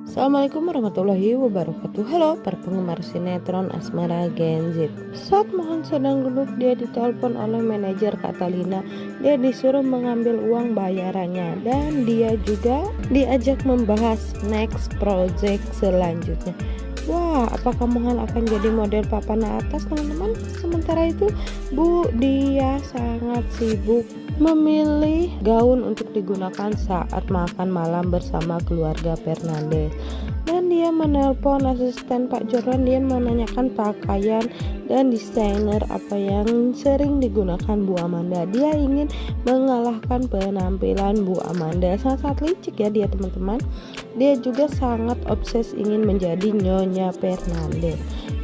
Assalamualaikum warahmatullahi wabarakatuh. Halo para penggemar sinetron Asmara Gen Z. Saat Mohan sedang duduk, dia ditelepon oleh manajer Catalina. Dia disuruh mengambil uang bayarannya dan dia juga diajak membahas next project selanjutnya. Wah, apakah Mohan akan jadi model papan atas, teman-teman? Sementara itu, dia sangat sibuk memilih gaun untuk digunakan saat makan malam bersama keluarga Fernandes. Dan dia menelpon asisten Pak Jordan, dia menanyakan pakaian dan desainer apa yang sering digunakan Bu Amanda. Dia ingin mengalahkan penampilan Bu Amanda. Sangat licik ya dia, teman-teman. Dia juga sangat obses ingin menjadi Nyonya Fernandes.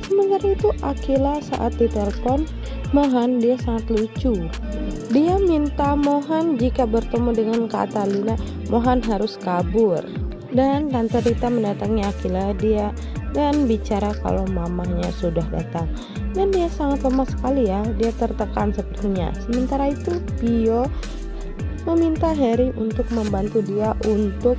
Sementara itu Akila saat ditelepon Mohan, dia sangat lucu. Dia minta Mohan jika bertemu dengan Catalina, Mohan harus kabur. Dan Tante Rita mendatangi Akila dan bicara kalau mamahnya sudah datang. Dan dia sangat lemah sekali ya, dia tertekan sepertinya. Sementara itu Pio meminta Harry untuk membantu dia untuk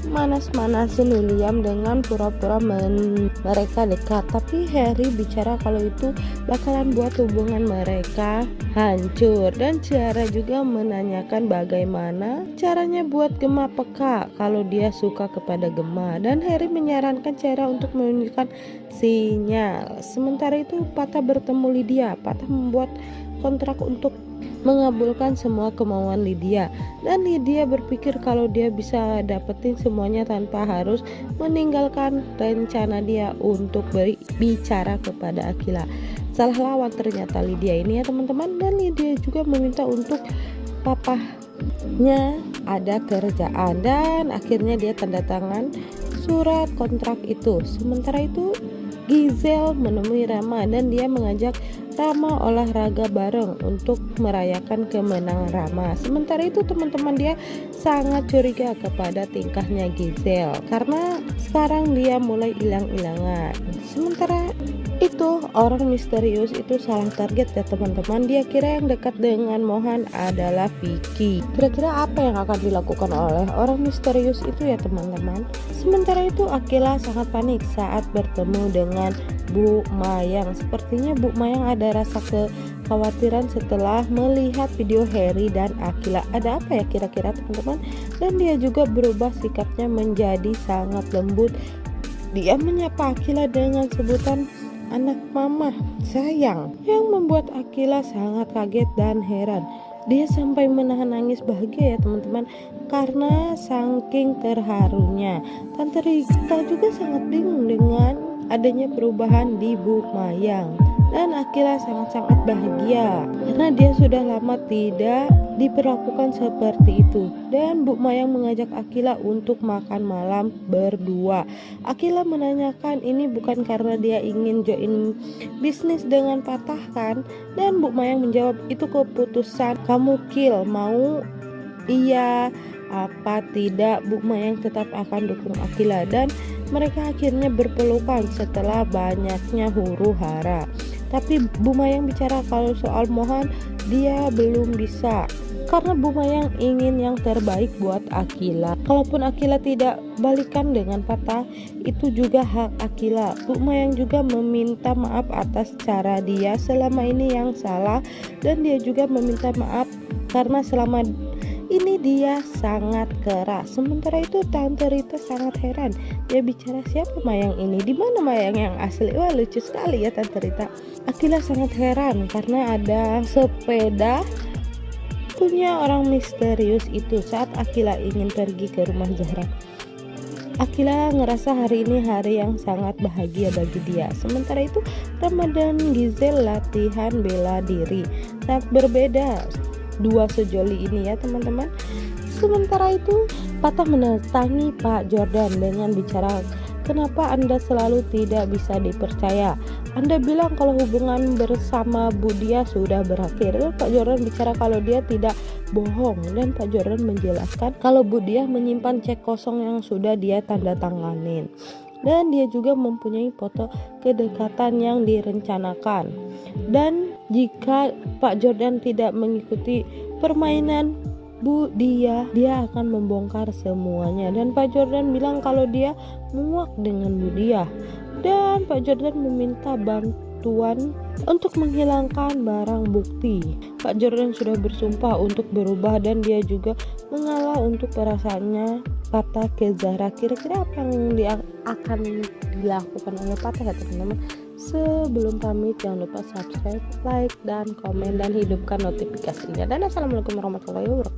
manas-manasin William dengan pura-pura mereka dekat. Tapi Harry bicara kalau itu bakalan buat hubungan mereka hancur. Dan Ciara juga menanyakan bagaimana caranya buat Gemma peka kalau dia suka kepada Gemma. Dan Harry menyarankan Ciara untuk menunjukkan sinyal. Sementara itu Patah bertemu Lydia. Patah membuat kontrak untuk mengabulkan semua kemauan Lydia, dan Lydia berpikir kalau dia bisa dapetin semuanya tanpa harus meninggalkan rencana dia untuk berbicara kepada Akila. Salah lawan ternyata Lydia ini ya teman-teman. Dan Lydia juga meminta untuk papahnya ada kerjaan, dan akhirnya dia tanda tangan surat kontrak itu. Sementara itu Giselle menemui Rama dan dia mengajak Rama olahraga bareng untuk merayakan kemenangan Rama. Sementara itu teman-teman, dia sangat curiga kepada tingkahnya Giselle karena sekarang dia mulai hilang-hilangan. Sementara itu orang misterius itu salah target ya teman-teman. Dia kira yang dekat dengan Mohan adalah Vicky. Kira-kira apa yang akan dilakukan oleh orang misterius itu ya teman-teman? Sementara itu Akila sangat panik saat bertemu dengan Bu Mayang. Sepertinya Bu Mayang ada rasa kekhawatiran setelah melihat video Harry dan Akila. Ada apa ya kira-kira teman-teman? Dan dia juga berubah sikapnya menjadi sangat lembut. Dia menyapa Akila dengan sebutan anak mama sayang, yang membuat Akila sangat kaget dan heran. Dia sampai menahan nangis bahagia ya teman-teman, karena saking terharunya. Tante Rita juga sangat bingung dengan adanya perubahan di Bu Mayang. Dan Akila sangat-sangat bahagia karena dia sudah lama tidak diperlakukan seperti itu. Dan Bu Mayang mengajak Akila untuk makan malam berdua. Akila menanyakan ini bukan karena dia ingin join bisnis dengan Patah kan? Dan Bu Mayang menjawab itu keputusan kamu Kil, mau iya apa tidak. Bu Mayang tetap akan dukung Akila dan mereka akhirnya berpelukan setelah banyaknya huru hara. Tapi Bu Mayang bicara kalau soal Mohan dia belum bisa, karena Bu Mayang ingin yang terbaik buat Akila. Kalaupun Akila tidak balikan dengan Patah, itu juga hak Akila. Bu Mayang juga meminta maaf atas cara dia selama ini yang salah, dan dia juga meminta maaf karena selama ini dia sangat keras. Sementara itu Tante Rita sangat heran. Dia bicara siapa Mayang ini? Di mana Mayang yang asli? Wah, lucu sekali ya Tante Rita. Akila sangat heran karena ada sepeda punya orang misterius itu saat Akila ingin pergi ke rumah Zahra. Akila ngerasa hari ini hari yang sangat bahagia bagi dia. Sementara itu Rama dan Giselle latihan bela diri. Sangat berbeda dua sejoli ini ya teman-teman. Sementara itu Patah mendatangi Pak Jordan dengan bicara, kenapa Anda selalu tidak bisa dipercaya? Anda bilang kalau hubungan bersama Budia sudah berakhir. Dan Pak Jordan bicara kalau dia tidak bohong, dan Pak Jordan menjelaskan kalau Budia menyimpan cek kosong yang sudah dia tanda tanganin. Dan dia juga mempunyai foto kedekatan yang direncanakan. Dan jika Pak Jordan tidak mengikuti permainan dia akan membongkar semuanya. Dan Pak Jordan bilang kalau dia muak dengan Bu Dia. Dan Pak Jordan meminta bantuan untuk menghilangkan barang bukti. Pak Jordan sudah bersumpah untuk berubah dan dia juga mengalah untuk perasaannya, kata ke Zahra. Kira-kira apa yang akan dilakukan oleh Patah ya teman-teman? Sebelum pamit jangan lupa subscribe, like, dan komen, dan hidupkan notifikasinya. Dan assalamualaikum warahmatullahi wabarakatuh.